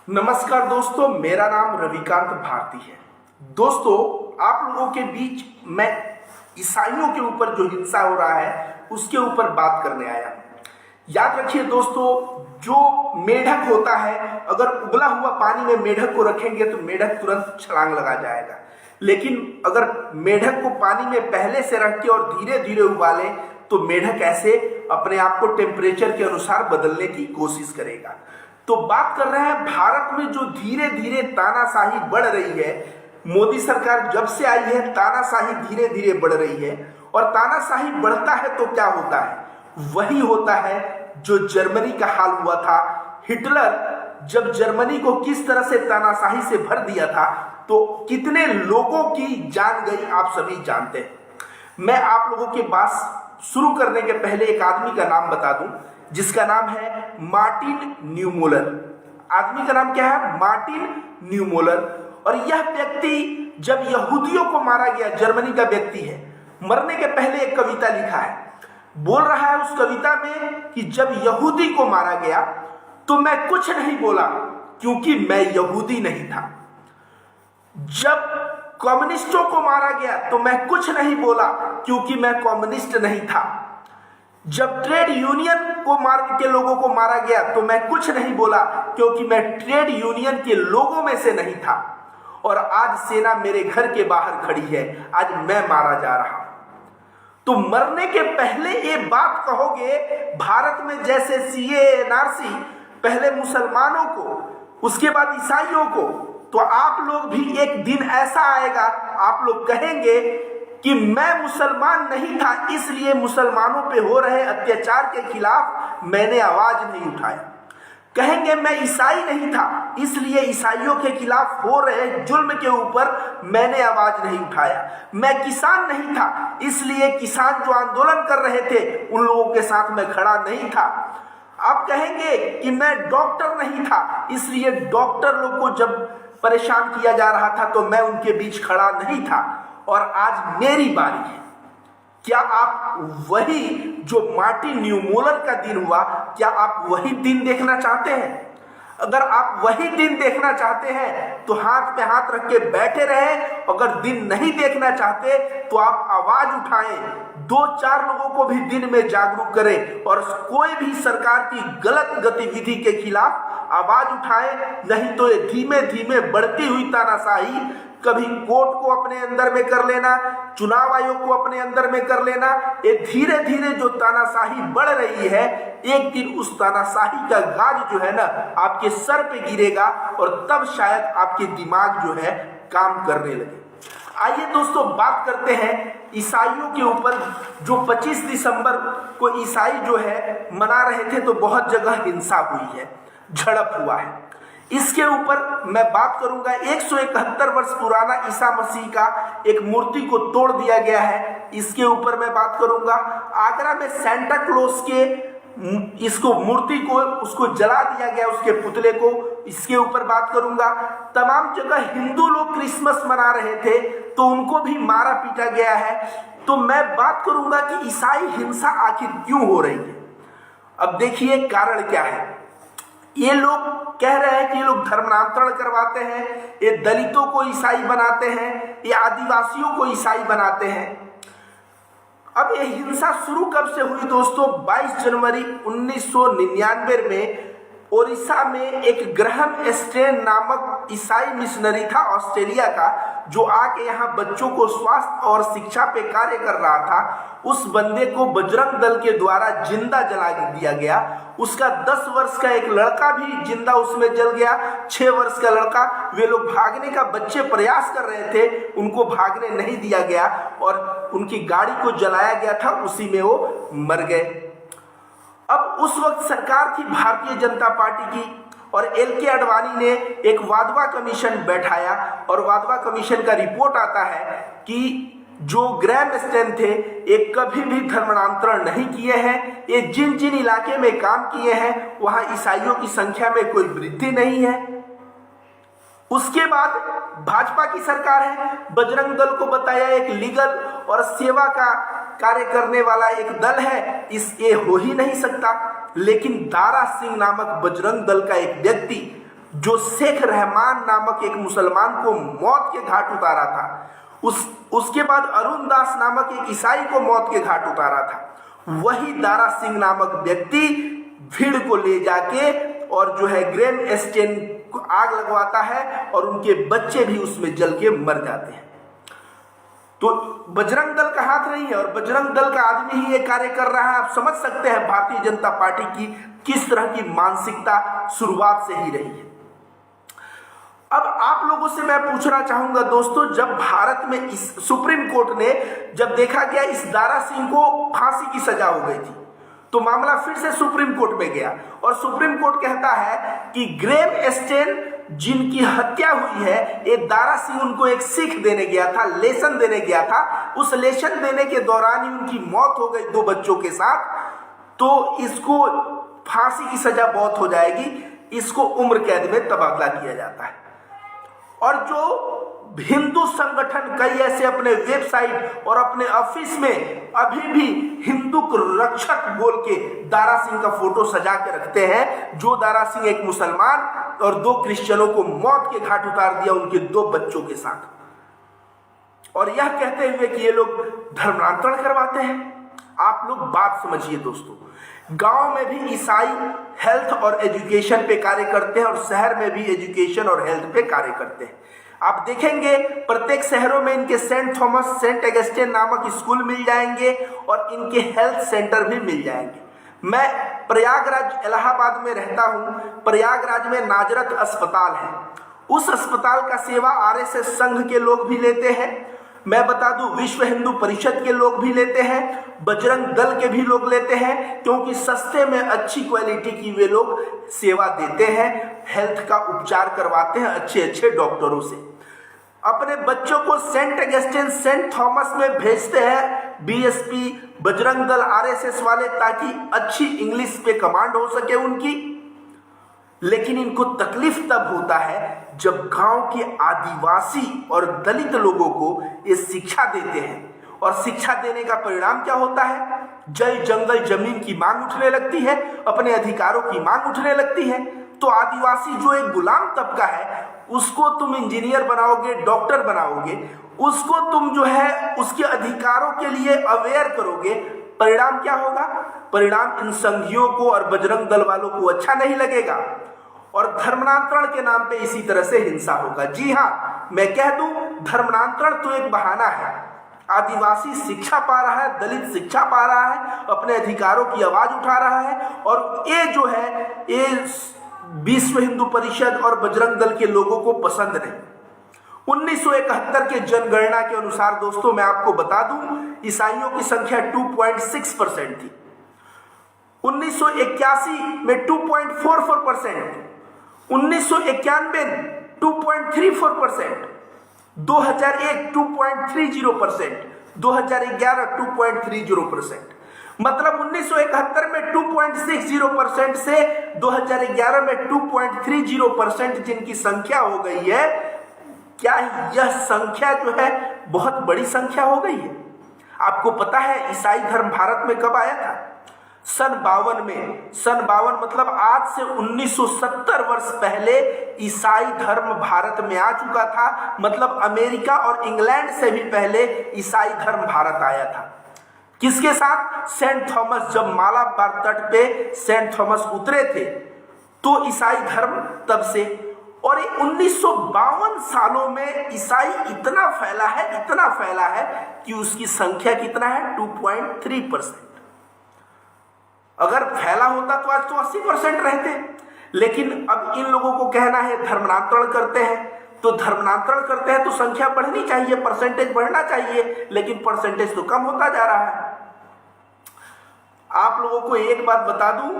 नमस्कार दोस्तों, मेरा नाम रविकांत भारती है। दोस्तों, आप लोगों के बीच मैं ईसाइयों के ऊपर जो हिंसा हो रहा है उसके ऊपर बात करने आया। याद रखिए दोस्तों, जो मेढक होता है, अगर उबला हुआ पानी में मेढक को रखेंगे तो मेढक तुरंत छलांग लगा जाएगा, लेकिन अगर मेढक को पानी में पहले से रख के और धीरे धीरे उबाले तो मेढक ऐसे अपने आप को टेम्परेचर के अनुसार बदलने की कोशिश करेगा। तो बात कर रहे हैं भारत में जो धीरे धीरे तानाशाही बढ़ रही है। मोदी सरकार जब से आई है तानाशाही धीरे धीरे बढ़ रही है, और तानाशाही बढ़ता है तो क्या होता है? वही होता है जो जर्मनी का हाल हुआ था। हिटलर जब जर्मनी को किस तरह से तानाशाही से भर दिया था तो कितने लोगों की जान गई, आप सभी जानते हैं। मैं आप लोगों के बात शुरू करने के पहले एक आदमी का नाम बता दूं जिसका नाम है मार्टिन न्यूमोलर। आदमी का नाम क्या है? मार्टिन न्यूमोलर। और यह व्यक्ति जब यहूदियों को मारा गया, जर्मनी का व्यक्ति है, मरने के पहले एक कविता लिखा है। बोल रहा है उस कविता में कि जब यहूदी को मारा गया तो मैं कुछ नहीं बोला क्योंकि मैं यहूदी नहीं था। जब कम्युनिस्टों को मारा गया तो मैं कुछ नहीं बोला क्योंकि मैं कम्युनिस्ट नहीं था। जब ट्रेड यूनियन को मार के लोगों को मारा गया तो मैं कुछ नहीं बोला क्योंकि मैं ट्रेड यूनियन के लोगों में से नहीं था। और आज सेना मेरे घर के बाहर खड़ी है, आज मैं मारा जा रहा हूं। तो मरने के पहले ये बात कहोगे, भारत में जैसे सीए एनआरसी पहले मुसलमानों को, उसके बाद ईसाइयों को, तो आप लोग भी एक दिन ऐसा आएगा आप लोग कहेंगे कि मैं मुसलमान नहीं था इसलिए मुसलमानों पे हो रहे अत्याचार के खिलाफ मैंने आवाज नहीं उठाया। कहेंगे मैं ईसाई नहीं था इसलिए ईसाइयों के खिलाफ हो रहे जुल्म के ऊपर मैंने आवाज नहीं उठाया। मैं किसान नहीं था इसलिए किसान जो आंदोलन कर रहे थे उन लोगों के साथ मैं खड़ा नहीं था। आप कहेंगे कि मैं डॉक्टर नहीं था इसलिए डॉक्टर लोग को जब परेशान किया जा रहा था तो मैं उनके बीच खड़ा नहीं था। और आज मेरी बारी है। क्या आप वही जो मार्टिन न्यूमोलर का दिन हुआ, क्या आप वही दिन देखना चाहते हैं? अगर आप वही दिन देखना चाहते हैं तो हाथ पे हाथ रख के बैठे रहे। अगर दिन नहीं देखना चाहते तो आप आवाज उठाएं, 2-4 लोगों को भी दिन में जागरूक करें और कोई भी सरकार की गलत गतिविधि के खिलाफ आवाज उठाएं। नहीं तो ये धीमे धीमे बढ़ती हुई तानाशाही, कभी कोर्ट को अपने अंदर में कर लेना, चुनाव आयोग को अपने अंदर में कर लेना, ये धीरे धीरे जो तानाशाही बढ़ रही है, एक दिन उस तानाशाही का गाज जो है ना आपके सर पे गिरेगा और तब शायद आपके दिमाग जो है काम करने लगे। आइए दोस्तों बात करते हैं ईसाइयों के ऊपर। जो 25 दिसंबर को ईसाई जो है मना रहे थे तो बहुत जगह हिंसा हुई है, झड़प हुआ है। इसके ऊपर मैं बात करूंगा। 171 वर्ष पुराना ईसा मसीह का एक मूर्ति को तोड़ दिया गया है, इसके ऊपर मैं बात करूंगा। आगरा में सेंटा क्लॉज के इसको मूर्ति को उसको जला दिया गया, उसके पुतले को, इसके ऊपर बात करूंगा। तमाम जगह हिंदू लोग क्रिसमस मना रहे थे तो उनको भी मारा पीटा गया है। तो मैं बात करूंगा कि ईसाई हिंसा आखिर क्यों हो रही है। अब देखिए कारण क्या है। ये लोग कह रहे हैं कि ये लोग धर्मांतरण करवाते हैं, ये दलितों को ईसाई बनाते हैं, ये आदिवासियों को ईसाई बनाते हैं। अब ये हिंसा शुरू कब से हुई दोस्तों? 22 जनवरी 1999 में ओडिशा में एक ग्रहम स्टेन नामक ईसाई मिशनरी था ऑस्ट्रेलिया का, जो आके यहाँ बच्चों को स्वास्थ्य और शिक्षा पे कार्य कर रहा था। उस बंदे को बजरंग दल के द्वारा जिंदा जला दिया गया। उसका 10 वर्ष का एक लड़का भी जिंदा उसमें जल गया, 6 वर्ष का लड़का। वे लोग भागने का बच्चे प्रयास कर रहे थे, उनको भागने नहीं दिया गया और उनकी गाड़ी को जलाया गया था, उसी में वो मर गए। अब उस वक्त सरकार थी भारतीय जनता पार्टी की और एल.के. आडवाणी ने एक वाधवा कमीशन बैठाया और वाधवा कमीशन का रिपोर्ट आता है कि जो ग्रैम स्टेन थे ये कभी भी धर्मांतरण नहीं किए हैं। ये जिन जिन इलाके में काम किए हैं वहां ईसाइयों की संख्या में कोई वृद्धि नहीं है। उसके बाद भाजपा की सरकार है, बजरंग दल को बताया एक लीगल और सेवा का कार्य करने वाला एक दल है, इस ये हो ही नहीं सकता। लेकिन दारा सिंह नामक बजरंग दल का एक व्यक्ति जो शेख रहमान नामक एक मुसलमान को मौत के घाट उतारा था, उसके बाद अरुण दास नामक एक ईसाई को मौत के घाट उतारा था, वही दारा सिंह नामक व्यक्ति भीड़ को ले जाके और जो है ग्रेम एस्टेन को आग लगवाता है और उनके बच्चे भी उसमें जल के मर जाते हैं। तो बजरंग दल का हाथ नहीं है और बजरंग दल का आदमी ही ये कार्य कर रहा है। आप समझ सकते हैं भारतीय जनता पार्टी की किस तरह की मानसिकता शुरुआत से ही रही है। अब आप लोगों से मैं पूछना चाहूंगा दोस्तों, जब भारत में इस सुप्रीम कोर्ट ने जब देखा गया इस दारा सिंह को फांसी की सजा हो गई थी, तो मामला फिर से सुप्रीम कोर्ट में गया और सुप्रीम कोर्ट कहता है कि ग्रेम एस्टेन जिनकी हत्या हुई है, ये दारा सिंह उनको एक सीख देने गया था, लेसन देने गया था, उस लेसन देने के दौरान ही उनकी मौत हो गई 2 बच्चों के साथ, तो इसको फांसी की सजा बहुत हो जाएगी, इसको उम्र कैद में तबादला किया जाता है। और जो हिंदू संगठन कई ऐसे अपने वेबसाइट और अपने ऑफिस में अभी भी हिंदू रक्षक बोल के दारा सिंह का फोटो सजा के रखते हैं, जो दारा सिंह एक मुसलमान और 2 क्रिश्चियनों को मौत के घाट उतार दिया उनके 2 बच्चों के साथ, और यह कहते हुए कि ये लोग धर्मांतरण करवाते हैं। आप लोग बात समझिए दोस्तों, गांव में भी ईसाई हेल्थ और एजुकेशन पे कार्य करते हैं और शहर में भी एजुकेशन और हेल्थ पे कार्य करते हैं। आप देखेंगे प्रत्येक शहरों में इनके सेंट थॉमस, सेंट एगस्टिन नामक स्कूल मिल जाएंगे और इनके हेल्थ सेंटर भी मिल जाएंगे। मैं प्रयागराज इलाहाबाद में रहता हूं। प्रयागराज में नाजरत अस्पताल है, उस अस्पताल का सेवा आरएसएस संघ के लोग भी लेते हैं। मैं बता दूं विश्व हिंदू परिषद के लोग भी लेते हैं, बजरंग दल के भी लोग लेते हैं, क्योंकि सस्ते में अच्छी क्वालिटी की वे लोग सेवा देते हैं, हेल्थ का उपचार करवाते हैं अच्छे अच्छे डॉक्टरों से। अपने बच्चों को सेंट एगस्टिन, सेंट थॉमस में भेजते हैं बीएसपी, बजरंग दल, आरएसएस वाले, ताकि अच्छी इंग्लिश पे कमांड हो सके उनकी। लेकिन इनको तकलीफ तब होता है जब गांव के आदिवासी और दलित लोगों को ये शिक्षा देते हैं, और शिक्षा देने का परिणाम क्या होता है? जल जंगल जमीन की मांग उठने लगती है, अपने अधिकारों की मांग उठने लगती है। तो आदिवासी जो एक गुलाम तबका है, उसको तुम इंजीनियर बनाओगे, डॉक्टर बनाओगे, उसको तुम जो है उसके अधिकारों के लिए अवेयर करोगे, परिणाम क्या होगा? परिणाम इन संघियों को और बजरंग दल वालों को अच्छा नहीं लगेगा और धर्मांतरण के नाम पे इसी तरह से हिंसा होगा। जी हाँ, मैं कह दूं धर्मांतरण तो एक बहाना है। आदिवासी शिक्षा पा रहा है, दलित शिक्षा पा रहा है, अपने अधिकारों की आवाज उठा रहा है, और ये जो है ये विश्व हिंदू परिषद और बजरंग दल के लोगों को पसंद नहीं। 1971 के जनगणना के अनुसार दोस्तों मैं आपको बता दूं, ईसाइयों की संख्या 2.6% थी। 1981 में 2.44%, 1991 2.34%, 2001 2.30%, 2011 2.30%। मतलब 1971 में 2.60% से 2011 में 2.30% जिनकी संख्या हो गई है, क्या यह संख्या जो है बहुत बड़ी संख्या हो गई है? आपको पता है ईसाई धर्म भारत में कब आया था? सन 52 में। सन 52 मतलब आज से 1970 वर्ष पहले ईसाई धर्म भारत में आ चुका था। मतलब अमेरिका और इंग्लैंड से भी पहले ईसाई धर्म भारत आया था। किसके साथ? Saint Thomas. जब मालाबार तट पे सेंट थॉमस उतरे थे तो ईसाई धर्म तब से, और ये 1952 सालों में ईसाई इतना फैला है कि उसकी संख्या कितना है? 2.3%। अगर फैला होता तो आज तो 80% रहते। लेकिन अब इन लोगों को कहना है धर्मांतरण करते हैं, तो धर्मांतरण करते हैं तो संख्या बढ़नी चाहिए, परसेंटेज बढ़ना चाहिए, लेकिन परसेंटेज तो कम होता जा रहा है। आप लोगों को एक बात बता दूं,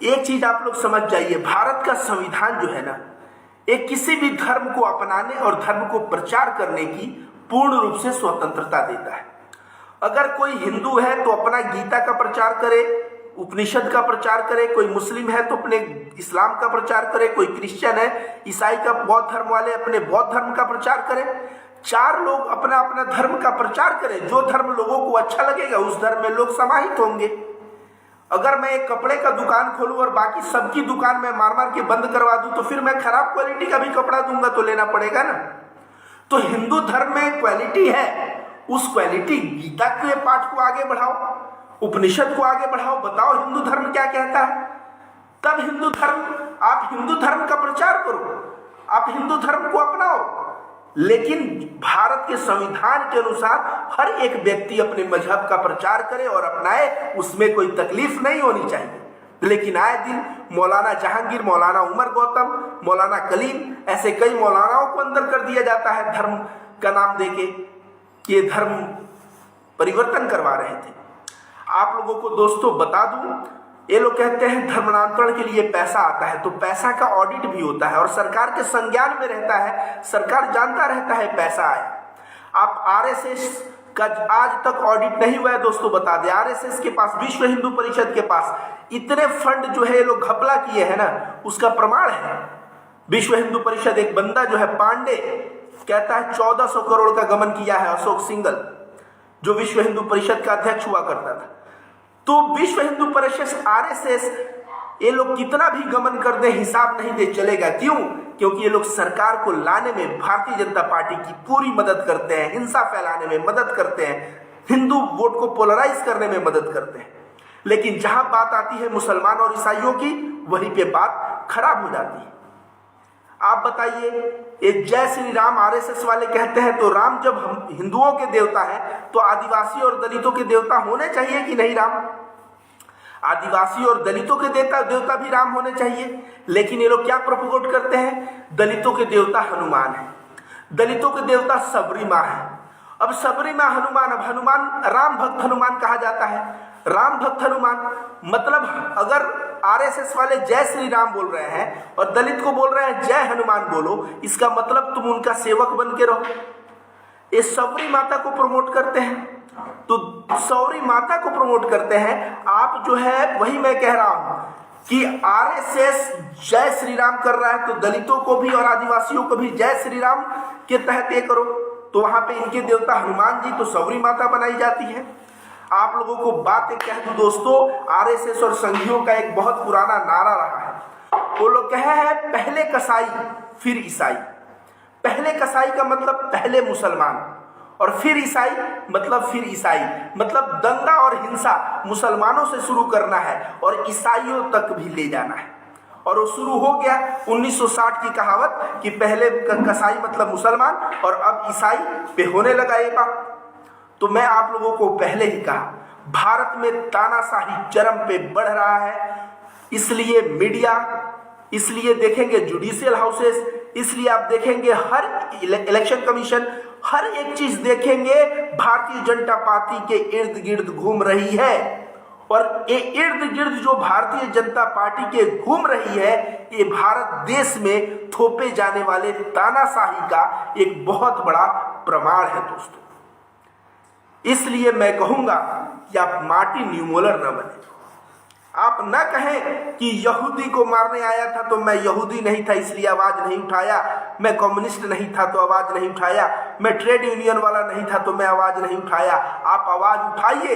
एक चीज आप लोग समझ जाइए, भारत का संविधान जो है ना, एक किसी भी धर्म को अपनाने और धर्म को प्रचार करने की पूर्ण रूप से स्वतंत्रता देता है। अगर कोई हिंदू है तो अपना गीता का प्रचार करे, उपनिषद का प्रचार करे, कोई मुस्लिम है तो अपने इस्लाम का प्रचार करे, कोई क्रिश्चियन है, ईसाई का, बौद्ध धर्म वाले अपने बौद्ध धर्म का प्रचार करें। चार लोग अपना अपना धर्म का प्रचार करें। जो धर्म लोगों को अच्छा लगेगा उस धर्म में लोग समाहित होंगे। अगर मैं एक कपड़े का दुकान खोलूं और बाकी सबकी दुकान में मार मार के बंद करवा दूं तो फिर मैं खराब क्वालिटी का भी कपड़ा दूंगा तो लेना पड़ेगा ना। तो हिंदू धर्म में क्वालिटी है, उस क्वालिटी गीता के पाठ को आगे बढ़ाओ, उपनिषद को आगे बढ़ाओ, बताओ हिंदू धर्म क्या कहता है। तब हिंदू धर्म, आप हिंदू धर्म का प्रचार करो, आप हिंदू धर्म को अपनाओ। लेकिन भारत के संविधान के अनुसार हर एक व्यक्ति अपने मजहब का प्रचार करे और अपनाए, उसमें कोई तकलीफ नहीं होनी चाहिए। लेकिन आए दिन मौलाना जहांगीर, मौलाना उमर गौतम, मौलाना कलीम, ऐसे कई मौलानाओं को अंदर कर दिया जाता है धर्म का नाम देके कि ये धर्म परिवर्तन करवा रहे थे। आप लोगों को दोस्तों बता दूं, ये लोग कहते हैं धर्मांतरण के लिए पैसा आता है, तो पैसा का ऑडिट भी होता है और सरकार के संज्ञान में रहता है, सरकार जानता रहता है पैसा आया। आप आरएसएस का आज तक ऑडिट नहीं हुआ है दोस्तों, बता दें। आरएसएस के पास, विश्व हिंदू परिषद के पास इतने फंड जो है ये लोग घपला किए हैं ना, उसका प्रमाण है। विश्व हिंदू परिषद, एक बंदा जो है पांडे, कहता है 1400 करोड़ का गमन किया है अशोक सिंघल, जो विश्व हिंदू परिषद का अध्यक्ष हुआ करता था। तो विश्व हिंदू परिषद, आरएसएस, ये लोग कितना भी गमन कर दे हिसाब नहीं दे चलेगा। क्यों? क्योंकि ये लोग सरकार को लाने में भारतीय जनता पार्टी की पूरी मदद करते हैं, हिंसा फैलाने में मदद करते हैं, हिंदू वोट को पोलराइज करने में मदद करते हैं। लेकिन जहां बात आती है मुसलमान और ईसाइयों की, वहीं पे बात खराब हो जाती है। आप बताइए, ये जय श्री राम आरएसएस वाले कहते हैं, तो राम जब हम हिंदुओं के देवता हैं तो आदिवासी और दलितों के देवता होने चाहिए कि नहीं? राम आदिवासी और दलितों के देवता भी राम होने चाहिए। लेकिन ये लोग क्या प्रोपोगेट करते हैं? दलितों के देवता हनुमान है, दलितों के देवता सबरी माँ है। अब सबरी माँ हनुमान, अब हनुमान, राम भक्त हनुमान कहा जाता है, राम भक्त हनुमान। मतलब अगर आरएसएस वाले जय श्री राम बोल रहे हैं और दलित को बोल रहे हैं जय हनुमान बोलो, इसका मतलब तुम उनका सेवक बन के रहो। ये सबरी माता को प्रमोट करते हैं, तो सौरी माता को प्रमोट करते हैं आप। जो है वही मैं कह रहा हूं कि आरएसएस जय श्री राम कर रहा है, तो दलितों को भी और आदिवासियों को भी जय श्री राम के तहत ये करो। तो वहां पे इनके देवता हनुमान जी, तो सौरी माता बनाई जाती है। आप लोगों को बात एक कह दूं दोस्तों, आरएसएस और संघियों का एक बहुत पुराना नारा रहा है। वो लोग कहे हैं पहले कसाई फिर ईसाई। पहले कसाई का मतलब पहले मुसलमान, और फिर ईसाई मतलब फिर ईसाई। मतलब दंगा और हिंसा मुसलमानों से शुरू करना है और ईसाइयों तक भी ले जाना है। और वो शुरू हो गया 1960 की कहावत कि पहले कसाई मतलब मुसलमान और अब ईसाई पे होने लगा ये बात। तो मैं आप लोगों को पहले ही कहा, भारत में तानाशाही चरम पे बढ़ रहा है। इसलिए मीडिया, इसलिए देखेंगे जुडिशियल हाउसेस, इसलिए आप देखेंगे हर इलेक्शन कमीशन, हर एक चीज देखेंगे भारतीय जनता पार्टी के इर्द गिर्द घूम रही है। और ये इर्द गिर्द जो भारतीय जनता पार्टी के घूम रही है, ये भारत देश में थोपे जाने वाले तानाशाही का एक बहुत बड़ा प्रमाण है दोस्तों। इसलिए मैं कहूंगा कि आप मार्टिन न्यूमोलर न बने। आप न कहें कि यहूदी को मारने आया था तो मैं यहूदी नहीं था इसलिए आवाज नहीं उठाया, मैं कम्युनिस्ट नहीं था तो आवाज नहीं उठाया, मैं ट्रेड यूनियन वाला नहीं था तो मैं आवाज नहीं उठाया। आप आवाज उठाइए,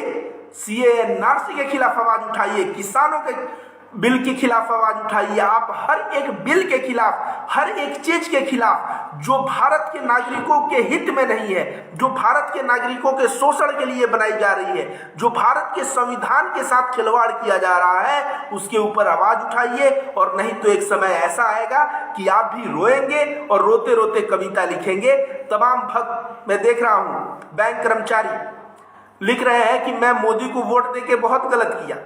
सीए एनआरसी के खिलाफ आवाज उठाइए, किसानों के बिल के खिलाफ आवाज उठाइए। आप हर एक बिल के खिलाफ, हर एक चीज के खिलाफ जो भारत के नागरिकों के हित में नहीं है, जो भारत के नागरिकों के शोषण के लिए बनाई जा रही है, जो भारत के संविधान के साथ खिलवाड़ किया जा रहा है, उसके ऊपर आवाज उठाइए। और नहीं तो एक समय ऐसा आएगा कि आप भी रोएंगे और रोते रोते कविता लिखेंगे। तमाम भक्त, मैं देख रहा हूं बैंक कर्मचारी लिख रहे हैं कि मैं मोदी को वोट देके बहुत गलत किया।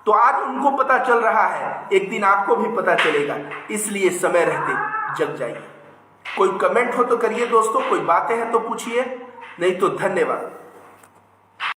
तो आज उनको पता चल रहा है, एक दिन आपको भी पता चलेगा। इसलिए समय रहते जग जाइए। कोई कमेंट हो तो करिए दोस्तों, कोई बातें हैं तो पूछिए, नहीं तो धन्यवाद।